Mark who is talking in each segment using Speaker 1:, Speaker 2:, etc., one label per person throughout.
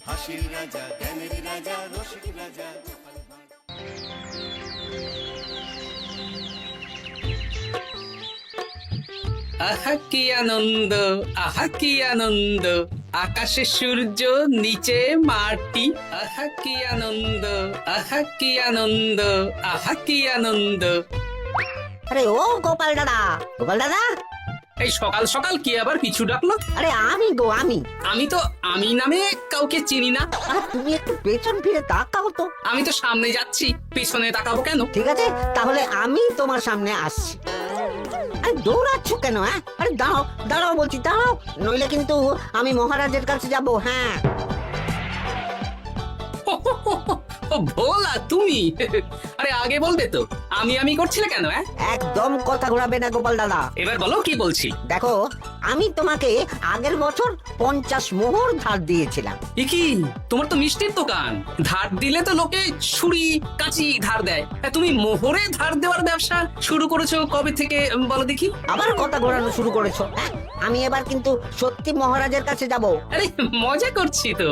Speaker 1: হাসির রাজা, জ্ঞানের রাজা, রসিক রাজা।
Speaker 2: আহা কি আনন্দ, আহা কি আনন্দ, আকাশে সূর্য নিচে মাটি। আহা কি আনন্দ, আহা কি আনন্দ, আহা কি আনন্দ।
Speaker 3: আরে ও গোপাল দাদা, গোপাল দাদা,
Speaker 2: এই সকাল সকাল কি আবার পিছু ডাকলো?
Speaker 3: আরে আমি গো আমি।
Speaker 2: আমি তো আমি নামে কাউকে চিনি না।
Speaker 3: আর তুমি একটু পেছন ফিরে তাকাও তো।
Speaker 2: আমি তো সামনে যাচ্ছি, পেছনে তাকাবো কেন?
Speaker 3: ঠিক আছে, তাহলে আমি তোমার সামনে আসছি। আরে দৌড়াচ্ছ কেন? হ্যাঁ, আরে দাঁড়াও দাঁড়াও বলছি, দাঁড়াও, নইলে কিন্তু আমি মহারাজের কাছে যাব। হ্যাঁ,
Speaker 2: ও ভোলা তুমি? আরে আগে বলবে তো, আমি করছিলে কেন?
Speaker 3: একদম কথা ঘোরাবে না গোপাল দাদা।
Speaker 2: এবার বলো কি বলছি।
Speaker 3: দেখো, আমি তোমাকে আগের বছর 50 মোহর ধার দিয়েছিলাম।
Speaker 2: এ কি, তোমার তো মিষ্টির দোকান, ধার দিলে তো লোকে ছুরি কাঁচি ধার দেয়, তুমি মোহরে ধার দেওয়ার ব্যবসা শুরু করেছো কবে থেকে বলো দেখি?
Speaker 3: আবার কথা ঘোরানো শুরু করেছো। হ্যাঁ, আমি এবার কিন্তু সত্যি মহারাজের কাছে যাব।
Speaker 2: আরে মজা করছি তো।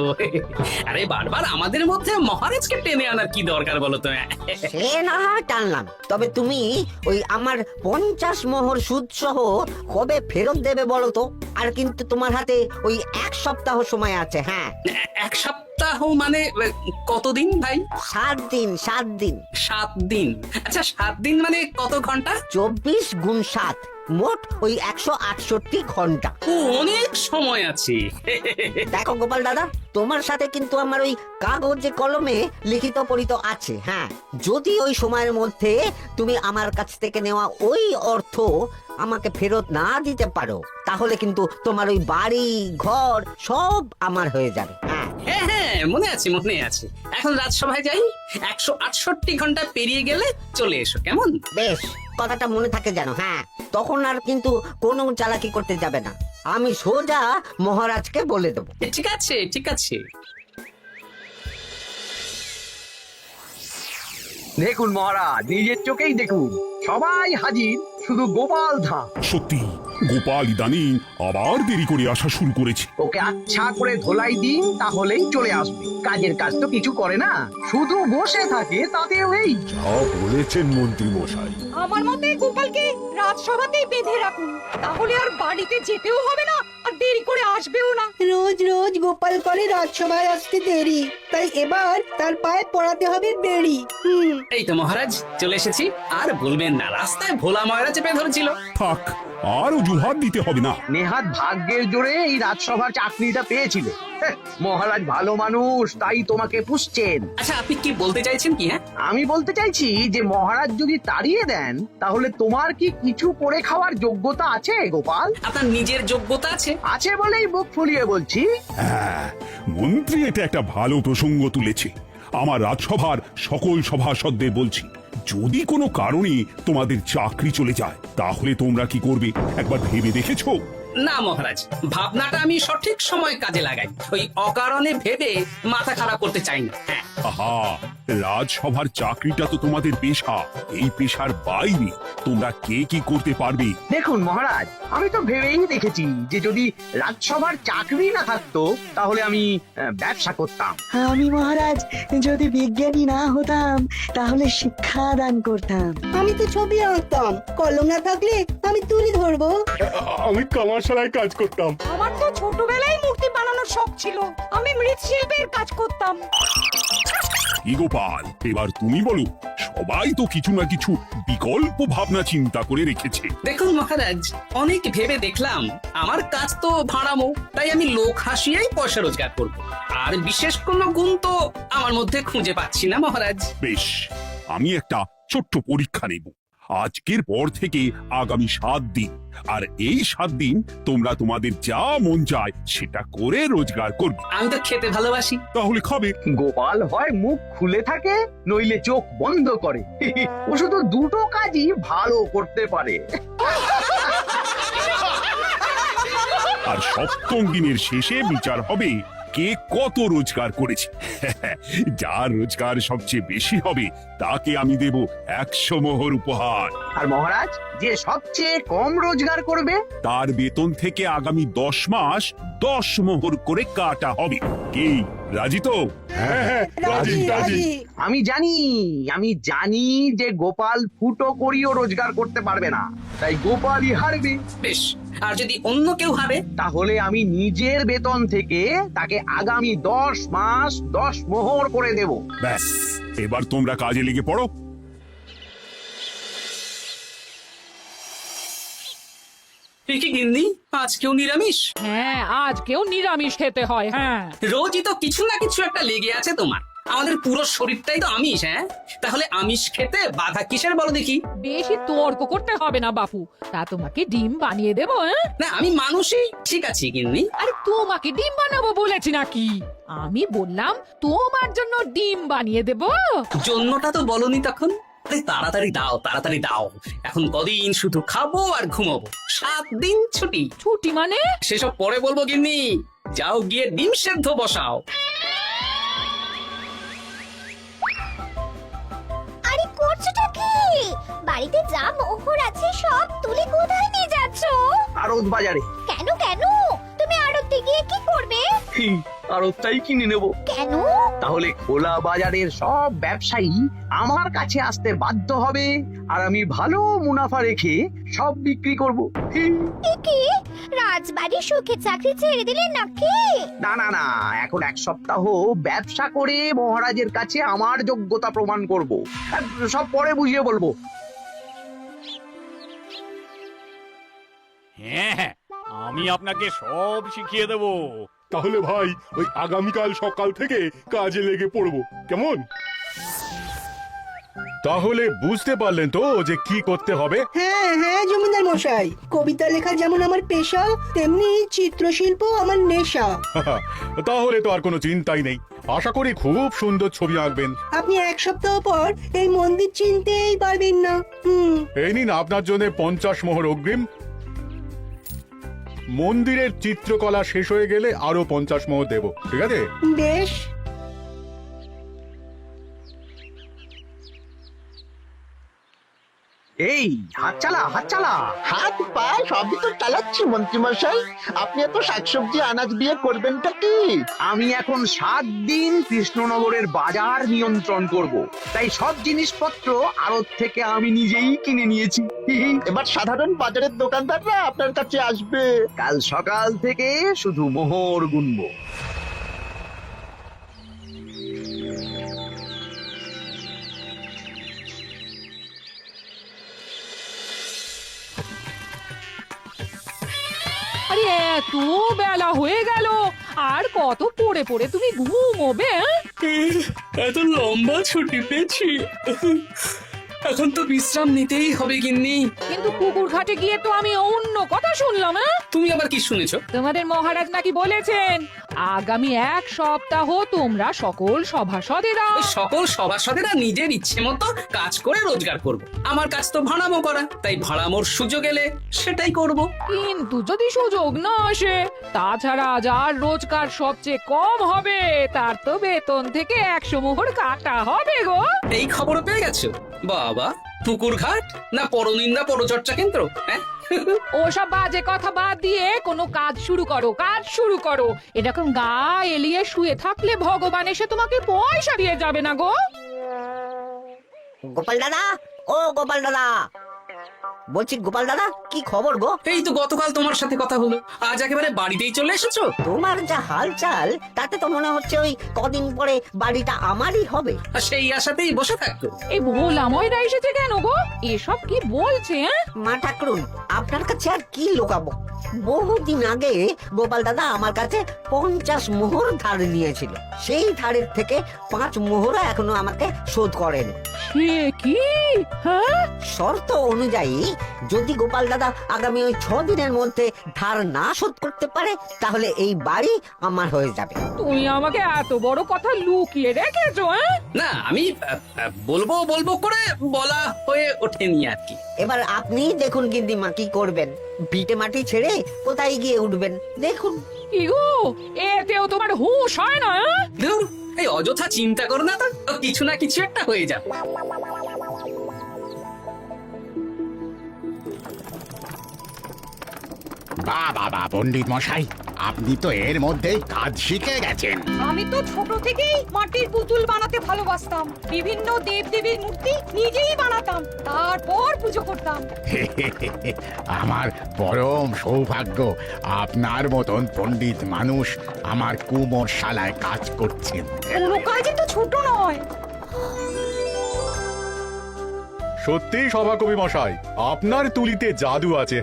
Speaker 2: আরে বারবার আমাদের মধ্যে মহারাজকে টেনে আনার কি দরকার বলো তো?
Speaker 3: সে না হয় টানলাম, তবে তুমি ওই আমার 50 মোহর সুদ সহ কবে ফেরত দেবে বলো তো? আর কিন্তু তোমার হাতে ওই 1 সপ্তাহ সময় আছে। হ্যাঁ,
Speaker 2: এক সপ্তাহ মানে কতদিন ভাই?
Speaker 3: 7 দিন, 7 দিন।
Speaker 2: 7 দিন? আচ্ছা 7 দিন মানে কত ঘন্টা?
Speaker 3: 24 গুণ 7, মোট ওই 168 ঘন্টা।
Speaker 2: ও, অনেক সময় আছে।
Speaker 3: দেখো গোপাল দাদা, তোমার সাথে কিন্তু আমার ওই কাগজে কলমে লিখিত পরিত আছে। হ্যাঁ, যদি ওই সময়ের মধ্যে তুমি আমার কাছ থেকে নেওয়া ওই অর্থ আমাকে ফেরত না দিতে পারো, তাহলে কিন্তু তোমার ওই বাড়ি ঘর সব আমার হয়ে যাবে। হ্যাঁ,
Speaker 2: হ্যাঁ হ্যাঁ, মনে আছে মনে আছে। এখন রাজসভায় যাই, 168 ঘন্টা পেরিয়ে গেলে চলে এসো, কেমন?
Speaker 3: বেশ, কথাটা মনে থাকে যেন। হ্যাঁ, তখন আর কিন্তু কোনো চালাকি করতে যাবে না, আমি সোজা মহারাজকে বলে দেবো।
Speaker 2: ঠিক আছে ঠিক আছে।
Speaker 4: দেখুন মহারাজ, নিজের চোখেই দেখুন, সবাই হাজির, শুধু গোপাল ধা।
Speaker 5: সত্যি গোপাল ইদানিং আবার দেরি করে আসা শুরু করেছে।
Speaker 4: ওকে আচ্ছা করে ধোলাই দিন, তাহলেই চলে আসবে। কাজের কাজ তো কিছু করে না, শুধু বসে থাকে, তাতেও এই।
Speaker 6: যা বলেছেন মন্ত্রী মশাই।
Speaker 7: আমার মতে গোপালকে রাজসভাতেই বেঁধে রাখুন, তাহলে আর বাড়িতে যেতেও হবে না, আর দেরি করে আসবেও না।
Speaker 8: রোজ রোজ গোপাল করে রাজসভায় আসতে দেরি, তাই এবার তার পায়ে পড়াতে হবে বেড়ি।
Speaker 2: এই তো মহারাজ চলে এসেছি। আর বলবেন না, রাস্তায় ভোলা ময়রা চেপে ধরেছিল।
Speaker 5: থাক, আর অজুহাত দিতে হবে না।
Speaker 4: নেহাত ভাগ্যের জোরে এই রাজসভার চাকরিটা পেয়েছিল। মহারাজ ভালো মানুষ, তাই তোমাকে পুষছেন।
Speaker 2: আচ্ছা আপনি কি বলতে চাইছেন কি?
Speaker 4: আমি বলতে চাইছি যে মহারাজ যদি তাড়িয়ে দেন, তাহলে তোমার কি কিছু করে খাওয়ার যোগ্যতা আছে গোপাল?
Speaker 2: আপনার নিজের যোগ্যতা আছে?
Speaker 4: আছে বলেই বুক ফুলিয়ে বলছি।
Speaker 5: হ্যাঁ, মন্ত্রী এটা একটা ভালো প্রসঙ্গ তুলেছে। আমার রাজসভার সকল সভাসদদের বলছি, যদি কোনো কারণে তোমাদের চাকরি চলে যায়, তাহলে তোমরা কি করবে একবার ভেবে দেখেছো?
Speaker 2: না মহারাজ, ভাবনাটা আমি সঠিক সময় কাজে লাগাই, ওই অকারণে ভেবে মাথা খারাপ করতে চাই না। হ্যাঁ,
Speaker 5: আহা, রাজসভার চাকরিটা তো তোমাদের পেশা। এই পেশার বাইরে তোমরা কে কি করতে পারবে?
Speaker 4: দেখুন মহারাজ, আমি তো ভেবেই দেখেছি যে যদি রাজসভার চাকরি না থাকতো, তাহলে আমি ব্যবসা করতাম।
Speaker 8: আমি মহারাজ যদি বিজ্ঞানী না হতাম, তাহলে শিক্ষা দান করতাম। আমি তো ছবি আঁকতাম, কলম না থাকলে আমি তুলি ধরবো।
Speaker 6: আমি কামারশালায় কাজ করতাম।
Speaker 7: আমার তো ছোটবেলায় মূর্তি বানানোর শখ ছিল, আমি মৃৎশিল্পের কাজ করতাম।
Speaker 5: কি গোপাল, এবার তুমি বলো। সবাই তো কিছু না কিছু বিকল্প ভাবনা চিন্তা করে রেখেছে।
Speaker 2: দেখুন মহারাজ, অনেক ভেবে দেখলাম আমার কাজ তো ভাড়ামো, তাই আমি লোক হাসিয়েই পয়সা রোজগার করব। আর বিশেষ কোনো গুণ তো আমার মধ্যে খুঁজে পাচ্ছি না মহারাজ।
Speaker 5: বেশ, আমি একটা ছোট্ট পরীক্ষা নেব। আজকের পর থেকে আগামী 7 দিন, আর এই 7 দিন তোমরা তোমাদের যা মন চায় সেটা করে রোজগার করবে।
Speaker 2: আমি তো খেতে ভালোবাসি।
Speaker 5: তাহলে খাবে।
Speaker 4: গোপাল হয় মুখ খুলে থাকে, নইলে চোখ বন্ধ করে। ও শুধু দুটো কাজই ভালো করতে পারে।
Speaker 5: আর 7ম দিনের শেষে বিচার হবে কে কত রোজগার করেছে। যার রোজগার সবচেয়ে বেশি হবে তাকে আমি দেব 100 মোহর উপহার।
Speaker 4: আর মহারাজ যে সবচেয়ে কম রোজগার করবে
Speaker 5: তার বেতন থেকে আগামী 10 মাস 10 মোহর করে কাটা হবে। কি রাজি তো?
Speaker 6: হ্যাঁ, রাজি রাজি।
Speaker 4: আমি জানি যে গোপাল ফুটো করিও রোজগার করতে পারবে না, তাই গোপালই হারবে।
Speaker 2: বেশ, আর যদি অন্য কেউ হারে?
Speaker 4: তাহলে আমি নিজের বেতন থেকে তাকে আগামী 10 মাস 10 মোহর করে দেব।
Speaker 5: ব্যাস, এবার তোমরা কাজে লেগে পড়ো।
Speaker 2: এ কি গিন্নি, আজকেও নিরামিষ?
Speaker 7: হ্যাঁ, আজকেও নিরামিষ খেতে হয়। হ্যাঁ,
Speaker 2: রোজই তো কিছু না কিছু একটা লেগে আছে তোমার। আমাদের পুরো শরীরটাই তো আমিষ। হ্যাঁ, তাহলে আমিষ খেতে বাধা কিসের বলো দেখি?
Speaker 7: বেশি তর্ক করতে হবে না বাপু। তা তোমাকে ডিম বানিয়ে দেবো। হ্যাঁ,
Speaker 2: না, আমি মানুষই ঠিক আছে গিন্নি।
Speaker 7: আরে তোমাকে ডিম বানাবো বলেছি নাকি? আমি বললাম তোমার জন্য ডিম বানিয়ে দেবো।
Speaker 2: জন্যটা তো বলনি তখন। আরে তাড়াতাড়ি দাও, তাড়াতাড়ি দাও। এখন কদিন শুধু খাবো আর ঘুমাবো, 7 দিন ছুটি।
Speaker 7: ছুটি মানে?
Speaker 2: সেসব পরে বলবো গিন্নি। যাও গিয়ে ডিম সেদ্ধ বসাও।
Speaker 9: আরে করছোটা কি? বাড়িতে যা মোহর আছে সব তুলে কোথায় নিয়ে যাচ্ছো?
Speaker 4: আড়ত বাজারে।
Speaker 9: কেন কেন? তুমি আড়তে গিয়ে কি করবে?
Speaker 4: আড়তটাই কিনে নেব।
Speaker 9: কেন?
Speaker 4: তাহলে খোলা বাজারের সব ব্যবসায়ী আমার কাছে আসতে বাধ্য হবে, আর আমি ভালো মুনাফা রেখে সব বিক্রি করব।
Speaker 9: এ কি? রাজবাড়ি সুখে চাকরি ছেড়ে দিলে নাকি?
Speaker 4: না না না, এখন 1 সপ্তাহ ব্যবসা করে মহারাজের কাছে আমার যোগ্যতা প্রমাণ করব। সব পরে বুঝিয়ে বলবো।
Speaker 10: হ্যাঁ, আমি আপনাকে সব শিখিয়ে দেব।
Speaker 6: তাহলে ভাই ওই আগামীকাল সকাল থেকে কাজে লেগে পড়বো, কেমন? তাহলে বুঝতে পারলেন তো যে কি করতে হবে?
Speaker 8: হ্যাঁ হ্যাঁ জমিদার মশাই, কবিতা লেখা যেমন আমার পেশা, তেমনি চিত্রশিল্প আমার নেশা।
Speaker 6: তাহলে তো আর কোনো চিন্তাই নেই। আশা করি খুব সুন্দর ছবি আঁকবেন।
Speaker 8: আপনি 1 সপ্তাহ পর এই মন্দির চিনতেই পারবেন না।
Speaker 6: এই নিন আপনার জন্য 50 মোহর অগ্রিম। মন্দিরের চিত্রকলা শেষ হয়ে গেলে আরো 50 মোহর দেব, ঠিক আছে?
Speaker 8: বেশ।
Speaker 4: এই হাত চালা, হাত চালা।
Speaker 11: হাত পা সবই তো চালাচ্ছি মন্ত্রী মশাই। আপনি এত শাকসবজি আনাজ দিয়ে করবেনটা কি?
Speaker 4: আমি এখন 7 দিন কৃষ্ণনগরের বাজার নিয়ন্ত্রণ করব, তাই সব জিনিসপত্র আড়ত থেকে আমি নিজেই কিনে নিয়েছি।
Speaker 11: এবার সাধারণ বাজারের দোকানদাররা আপনার কাছে আসবে।
Speaker 4: কাল সকাল থেকে শুধু মোহর গুনবো।
Speaker 7: আরে এত বেলা হয়ে গেল, আর কত পড়ে পড়ে তুমি ঘুমোবে?
Speaker 2: এত লম্বা ছুটি পেয়েছি, এখন তো বিশ্রাম নিতেই হবে গিন্নি।
Speaker 7: কিন্তু পুকুর ঘাটে গিয়ে তো আমি অন্য কথা শুনলাম।
Speaker 2: তুমি আবার কি শুনেছো?
Speaker 7: তোমাদের মহারাজ নাকি বলেছেন আগামী 1 সপ্তাহ তোমরা সকল সভাসদেরা
Speaker 2: ওই সকল সভাসদেরা নিজের ইচ্ছে মতো কাজ করে রোজগার করব। আমার কাজ তো ভাড়ামো করা, তাই ভাড়ামোর সুযোগ এলে সেটাই করব।
Speaker 7: কিন্তু যদি সুযোগ না আসে, তাছাড়া যার রোজগার সবচেয়ে কম হবে তার তো বেতন থেকে 100 মোহর কাটা হবে গো।
Speaker 2: এই খবর পেয়ে গেছো? বাবা, পুকুর ঘাট না পরনিন্দা পরচর্চা কেন্দ্র? হ্যাঁ,
Speaker 7: ওসব বাজে কথা বাদ দিয়ে কোনো কাজ শুরু করো, কাজ শুরু করো। এরকম গা এলিয়ে শুয়ে থাকলে ভগবান এসে তোমাকে পয়সা দিয়ে যাবে না গো।
Speaker 3: গোপাল দাদা, ও গোপাল দাদা, বলছি গোপাল দাদা, কি খবর গো?
Speaker 2: এই তো গতকাল তোমার সাথে কথা হলো, আজ একেবারে বাড়িতেই চলে এসেছো।
Speaker 3: তোমার যা হালচাল তাতে তো মনে হচ্ছে ওই কদিন পরে বাড়িটা আমারই হবে।
Speaker 2: আর সেই আশাতেই বসে থাকতো।
Speaker 7: এই ভোলা ময়রা এসেছে কেন গো? এসব কি বলছে?
Speaker 3: মা ঠাকুরুন, আপনার কাছে আর কি লুকাবো? বহুদিন আগে গোপাল দাদা আমার কাছে 50 মোহর ধার নিয়েছিল। সেই ধারের থেকে 5 মোহর এখনো আমাকে শোধ করেন।
Speaker 7: সে কি? হ্যাঁ,
Speaker 3: শর্ত অনুযায়ী অনুযায়ী যদি গোপাল দাদা আগামী ওই 6 দিনের মধ্যে ধার না শোধ করতে পারে তাহলে এই বাড়ি আমার হয়ে যাবে।
Speaker 7: তুমি আমাকে এত বড় কথা লুকিয়ে রেখেছো, হ্যাঁ?
Speaker 2: না আমি বলবো বলবো করে বলা হয়ে ওঠেনি আর কি।
Speaker 3: এবার আপনি দেখুন গিন্নিমা কি করবেন, ভিটে মাটি ছেড়ে কোথায় গিয়ে উঠবেন দেখুন।
Speaker 7: কি গো, এতেও তোমার হুঁশ হয় না, হ্যাঁ?
Speaker 2: ধুর, এই অযথা চিন্তা করো না তো, কিছু না কিছু একটা হয়ে যাবে।
Speaker 10: বাবা পণ্ডিত মশাই, আপনি তো এর মধ্যেই কাজ শিখে গেছেন।
Speaker 8: আমি তো ছোট থেকেই মাটির পুতুল বানাতে ভালোবাসতাম, বিভিন্ন দেবদেবীর মূর্তি নিজেই বানাতাম, তারপর পুজো করতাম।
Speaker 10: আমার পরম সৌভাগ্য আপনার মতন পণ্ডিত মানুষ আমার কুমোর শালায় কাজ করছেন।
Speaker 8: কোনো কাজই তো ছোট নয়।
Speaker 6: সত্যি সভাকবি মশাই, আপনার তুলিতে জাদু আছে।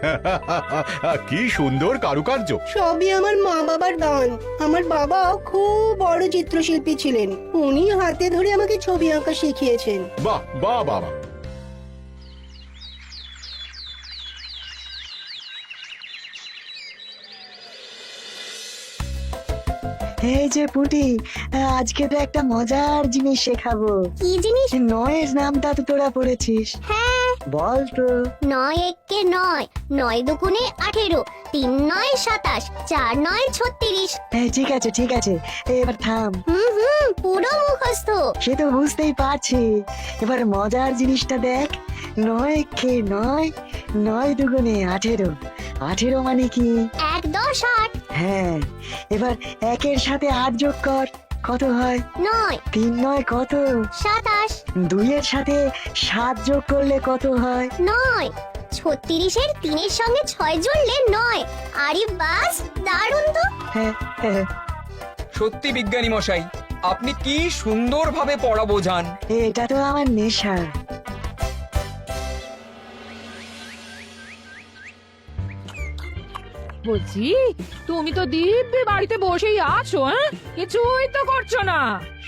Speaker 6: কি সুন্দর কারুকার্য।
Speaker 8: সবই আমার মা বাবার দান। আমার বাবা খুব বড় চিত্রশিল্পী ছিলেন, উনি হাতে ধরে আমাকে ছবি আঁকা শিখিয়েছেন।
Speaker 6: বাহ বাহ বাহ।
Speaker 8: এই যে পুটি, আজকে তো একটা মজার জিনিস শেখাবো।
Speaker 9: কি জিনিস?
Speaker 8: নয়ের নামটা তো তোরা পড়েছিস?
Speaker 9: হ্যাঁ।
Speaker 8: বল তো।
Speaker 9: 9 একে 9, 9 দুগুণে 18, 3 9 27, 4 9 36।
Speaker 8: ঠিক আছে ঠিক আছে, এবার থাম।
Speaker 9: পুরো মুখস্থ।
Speaker 8: সে তো বুঝতেই পারছি, এবার মজার জিনিসটা দেখ। 9 কে 9, 9 দুগুণে 18, 18 মানে কি?
Speaker 9: 1 10 8।
Speaker 8: হ্যাঁ, এবার 1-এর সাথে 8 যোগ কর, কত হয়?
Speaker 9: 9
Speaker 8: 3 9 কত?
Speaker 9: 27।
Speaker 8: 2-এর সাথে 7 যোগ করলে কত হয়?
Speaker 9: 9 36-এর 3-এর সঙ্গে 6 জুড়লে 9। আরে বাস, দারুণ তো।
Speaker 8: হ্যাঁ হ্যাঁ,
Speaker 12: সত্যি বিজ্ঞানী মশাই, আপনি কি সুন্দরভাবে পড়া বোঝান।
Speaker 8: এটা তো আমার নেশা।
Speaker 7: বলছি, তুমি তো দিব্যি বাড়িতে বসেই আছো, হ্যাঁ? কিছুই তো করছো না।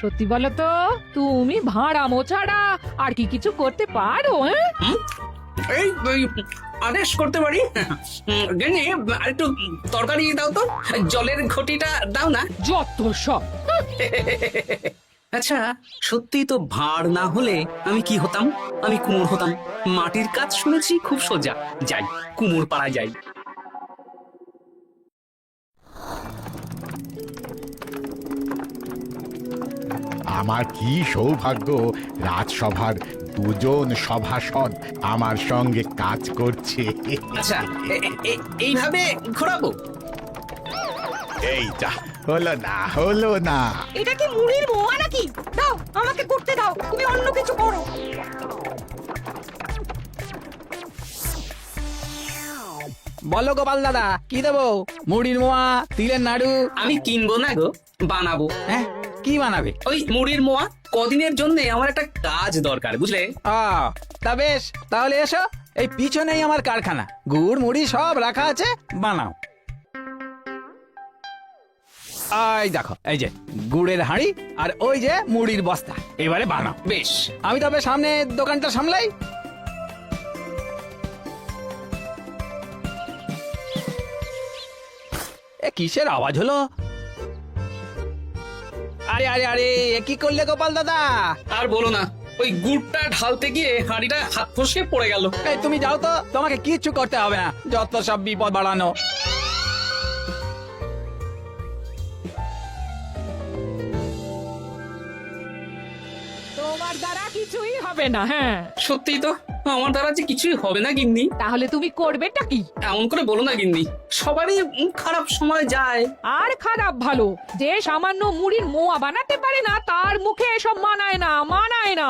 Speaker 7: সত্যি বলো তো, তুমি ভাড়া মোছাড়া আর কি কিছু করতে পারো, হ্যাঁ?
Speaker 2: এই আদেশ করতে পারি। গেনি, একটু তরকারি দাও তো, জলের ঘটিটা দাও না।
Speaker 7: যত সব।
Speaker 2: আচ্ছা, সত্যি তো ভাড় না হলে আমি কি হতাম? আমি কুমোর হতাম। মাটির কাজ শুনেছি খুব সোজা। যাই, কুমোর পাড়া যাই।
Speaker 10: আমার কি সৌভাগ্য, রাজসভার দুজন সভাসদ আমার সঙ্গে কাজ করছে।
Speaker 2: আচ্ছা, এইভাবে ঘোরাবো?
Speaker 10: এই যা, হলো না হলো না।
Speaker 8: এটা কি মুড়ির মোয়া নাকি? দাও, আমাকে করতে দাও, তুমি অন্য কিছু করো।
Speaker 12: বলো গোপাল দাদা, কি দেবো? মুড়ির মোয়া, তিলের নাড়ু?
Speaker 2: আমি কিনবো না গো, বানাবো।
Speaker 12: হ্যাঁ, কি বানাবে?
Speaker 2: ওই মুড়ির মোয়া। কদিনের জন্য আমার একটা কাজ দরকার, বুঝলে?
Speaker 12: তা বেশ, তাহলে এসো, এই পিছনেই আমার কারখানা, গুড় মুড়ি সব রাখা আছে, বানাও। এই দেখো, এই যে গুড়ের হাঁড়ি আর ওই যে মুড়ির বস্তা, এবারে বানাও।
Speaker 2: বেশ।
Speaker 12: আমি তবে সামনে দোকানটা সামলাই। এ কিসের আওয়াজ হলো? আরে আরে আরে, এ কি করলে গোপাল দাদা?
Speaker 2: আর বলো না, ওই গুড়টা ঢালতে গিয়ে হাঁড়িটা হাত ফসকে পড়ে গেল।
Speaker 12: এই তুমি যাও তো, তোমাকে কিচ্ছু করতে হবে না, যত সব বিপদ বাড়ানো।
Speaker 7: তোমার দ্বারা কিছুই হবে না, হ্যাঁ?
Speaker 2: সত্যি তো, আমার দ্বারা যে কিছুই হবে না গিন্নি।
Speaker 7: তাহলে তুমি করবেটা কি?
Speaker 2: এমন করে বলো না গিন্নি, সবারই খারাপ সময় যায়।
Speaker 7: আর খারাপ ভালো, যে সামান্য মুড়ির মোয়া বানাতে পারে না তার মুখে এসব মানায় না, মানায় না।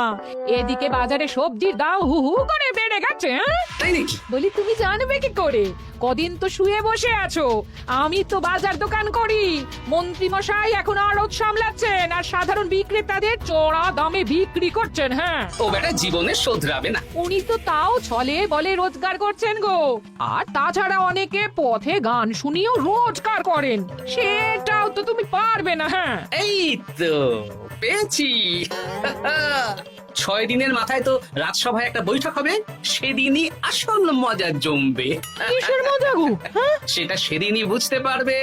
Speaker 7: এদিকে বাজারে সবজির দাম হু হু করে বেড়ে গেছে, হ্যাঁ?
Speaker 2: তাই নাকি?
Speaker 7: বলি, তুমি জানবে কি করে? কদিন তো শুয়ে বসে আছো, আমি তো বাজার দোকান করি। মন্ত্রী মশাই এখন আড়ত সামলাচ্ছেন আর সাধারণ বিক্রেতাদের চড়া দামে বিক্রি করছেন, হ্যাঁ?
Speaker 2: ও বেটা জীবনে শোধরাবে না।
Speaker 7: উনি তো তাও ছলে বলে রোজগার করছেন গো। আর তাছাড়া অনেকে পথে গান শুনিয়েও রোজগার করেন, সেটাও তো তুমি পারবে না, হ্যাঁ?
Speaker 2: এই তো পেয়েছি। 6 দিনের মাথায় তো রাজসভায় একটা বৈঠক হবে, সেদিনই আসল মজা জমবে।
Speaker 7: কিসের মজা গো? হ্যাঁ?
Speaker 2: সেটা সেদিনই বুঝতে পারবে।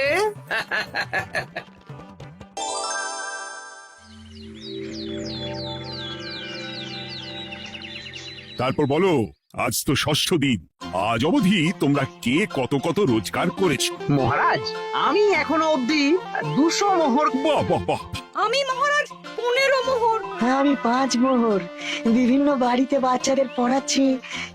Speaker 5: তারপর বলো, আজ তো ষষ্ঠ দিন, আজ অবধি তোমরা কে কত কত রোজগার করেছো?
Speaker 4: মহারাজ, আমি এখনো অবধি 200 মোহর।
Speaker 5: বাহ বাহ বাহ,
Speaker 8: আমি মহারাজ 15 মোহর। হ্যাঁ, আমি 5 মোহর। বিভিন্ন বাড়িতে বাচ্চাদের পড়াচ্ছি,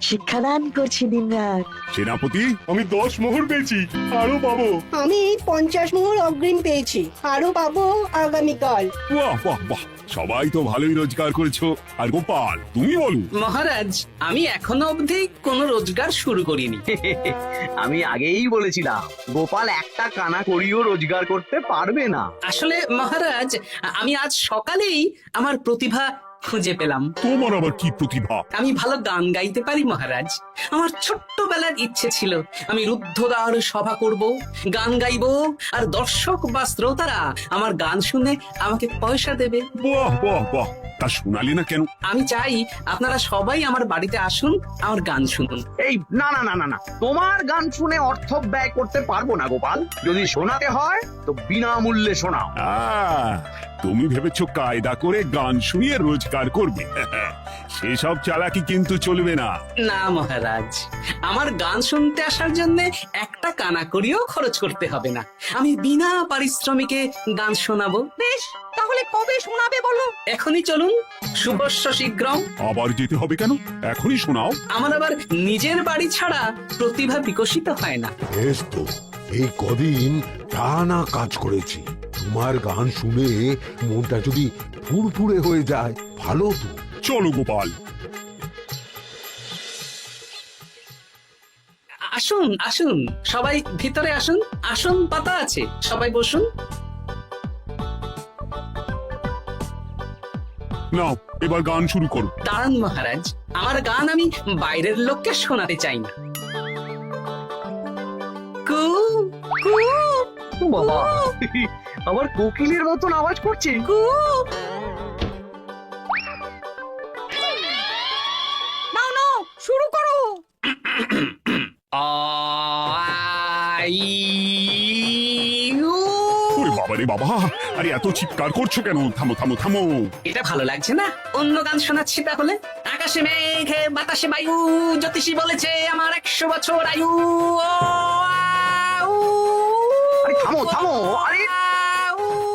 Speaker 8: শিক্ষাদান করছি দিনরাত।
Speaker 5: সেনাপতি?
Speaker 6: আমি 10 মোহর পেয়েছি, আরো পাবো।
Speaker 8: আমি 50 মোহর অগ্রিম পেয়েছি, আরো পাবো আগামীকাল।
Speaker 5: বাহ বাহ বাহ, সবাই তো ভালোই রোজগার করেছো। আর গোপাল, তুমি বলো।
Speaker 2: মহারাজ, আমি এখনো অবধি কোনো রোজগার শুরু করিনি।
Speaker 4: আমি আগেই বলেছিলাম গোপাল একটা কানা করিও রোজগার করতে পারবে না।
Speaker 2: আসলে মহারাজ, আমি আজ সকালেই আমার প্রতিভা খুঁজে পেলাম।
Speaker 5: তোমার আবার কি প্রতিভা?
Speaker 2: আমি ভালো গান গাইতে পারি মহারাজ। আমার ছোট্টবেলার ইচ্ছে ছিল আমি রুদ্ধদ্বার সভা করব, গান গাইবো, আর দর্শক বা শ্রোতারা আমার গান শুনে আমাকে পয়সা দেবে।
Speaker 5: বাহ বাহ বাহ, তা শোনালি না কেন?
Speaker 2: আমি চাই আপনারা সবাই আমার বাড়িতে আসুন, আমার গান শুনুন।
Speaker 4: এই না না না না না, তোমার গান শুনে অর্থ ব্যয় করতে পারবো না গোপাল। যদি শোনাতে হয় তো বিনামূল্যে শোনাও।
Speaker 5: তুমি ভেবেছো কায়দা করে গান শুনিয়ে রোজগার করবে? সেসব চালাকি কিন্তু চলবে না।
Speaker 2: না মহারাজ, আমার গান শুনতে আসার জন্য একটা কানা করিও খরচ করতে হবে না। আমি বিনা পারিশ্রমিকে গান শোনাবো।
Speaker 8: বেশ, তাহলে কবে শোনাবে বলো?
Speaker 2: এখনই চলুন, শুভস্য শীঘ্রম।
Speaker 5: আবার যেতে হবে কেন? এখনই শোনাও।
Speaker 2: আমার আবার নিজের বাড়ি ছাড়া প্রতিভা বিকশিত হয় না।
Speaker 13: বেশ তো, এই কদিন টানা কাজ করেছি, তোমার গান শুনে মনটা যদি ফুরফুরে হয়ে যায় ভালো তো।
Speaker 5: চলো গোপাল।
Speaker 2: আসুন আসুন, সবাই ভিতরে আসুন, আসন পাতা আছে, সবাই বসুন।
Speaker 5: নাও, এবার গান শুরু করো।
Speaker 2: দাঁড়ান মহারাজ, আমার গান আমি বাইরের লোককে শোনাতে চাই না। কু কু
Speaker 4: বাবা, আমার কোকিলের মতন আওয়াজ করছে।
Speaker 2: কু।
Speaker 8: নাও নাও, শুরু করো।
Speaker 5: ওরে বাবা রে বাবা, আরে এত চিৎকার করছো কেন? থামো থামো থামো।
Speaker 2: এটা ভালো লাগছে না, অন্য গান শোনাচ্ছি তাহলে। আকাশে মেঘে বাতাসে বায়ু, জ্যোতিষী বলেছে আমার 100 বছর আয়ু।
Speaker 4: আরে থামো থামো, আরে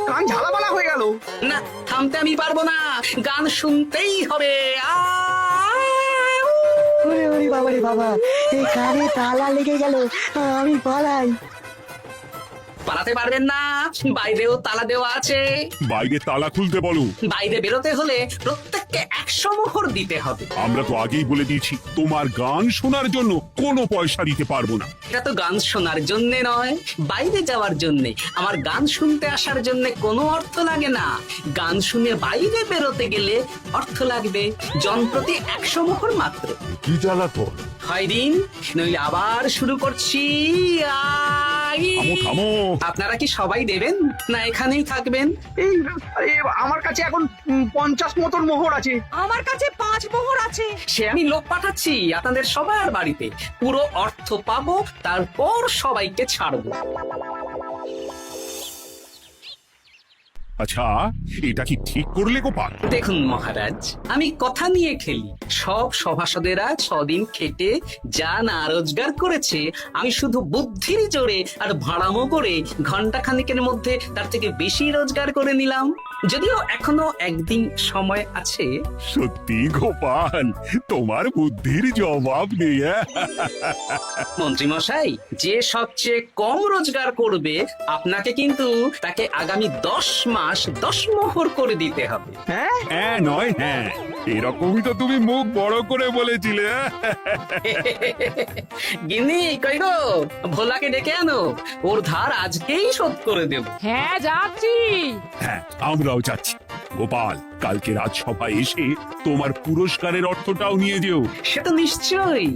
Speaker 4: কান ঝালাপালা হয়ে গেল।
Speaker 2: না, থামতে আমি পারবো না, গান শুনতেই হবে।
Speaker 8: ওরে ওরে বাবা রে বাবা, এই কানে তালা লেগে গেল, আমি পালাই।
Speaker 2: পালাতে পারবেন না, বাইরেও তালা দেওয়া আছে।
Speaker 5: বাইরে তালা খুলতে বলো।
Speaker 2: বাইরে বেরোতে হলে প্রত্যেককে 100 মোহর দিতে হবে।
Speaker 5: আমরা তো আগেই বলে দিয়েছি, তোমার গান শোনার জন্য কোনো পয়সা দিতে পারবো না।
Speaker 2: এটা তো গান শোনার জন্য নয়, বাইরে যাওয়ার জন্য। আমার গান শুনতে আসার জন্য কোনো অর্থ লাগে না, গান শুনে বাইরে বেরোতে গেলে অর্থ লাগবে। জনপ্রতি 100 মোহর মাত্র।
Speaker 13: কি জ্বালাতন!
Speaker 2: হয় দিন, নইলে আবার শুরু করছি।
Speaker 5: থামো থামো।
Speaker 2: আপনারা কি সবাই দেবেন, না এখানেই থাকবেন?
Speaker 4: এই আরে, আমার কাছে এখন 50 মতন মোহর আছে।
Speaker 8: আমার কাছে 5 মোহর আছে।
Speaker 2: সে আমি লোক পাঠাচ্ছি আপনাদের সবার বাড়িতে, পুরো অর্থ পাবো, তারপর সবাইকে ছাড়বো।
Speaker 5: আচ্ছা, এটা কি ঠিক করলে গোপাল?
Speaker 2: দেখুন মহারাজ, আমি কথা নিয়ে খেলি। সব সভাসদেরা 6 দিন খেটে যা না রোজগার করেছে, আমি শুধু বুদ্ধির জোরে আর ভাড়ামো করে ঘন্টা খানিকের মধ্যে তার থেকে বেশি রোজগার করে নিলাম। যদিও এখনো একদিন সময় আছে।
Speaker 5: সত্যি গোপাল, তোমার বুদ্ধির জবাব নেই।
Speaker 2: মন্ত্রী মশাই, যে সবচেয়ে কম রোজগার করবে আপনাকে কিন্তু তাকে আগামী 10 মাস 10 মোহর করে দিতে হবে।
Speaker 5: হ্যাঁ নয় হ্যাঁ, এরকমই তো তুমি মুখ বড় করে বলেছিলে।
Speaker 2: গিন্নি, কই গো, ভোলাকে ডেকে আনো, ওর ধার আজকেই শোধ করে দেব।
Speaker 7: হ্যাঁ, যাচ্ছি।
Speaker 5: হ্যাঁ, আমরাও যাচ্ছি। গোপাল, কালকে রাজসভায় এসে তোমার পুরস্কারের অর্থটাও নিয়ে যেও।
Speaker 2: সে তো নিশ্চয়ই।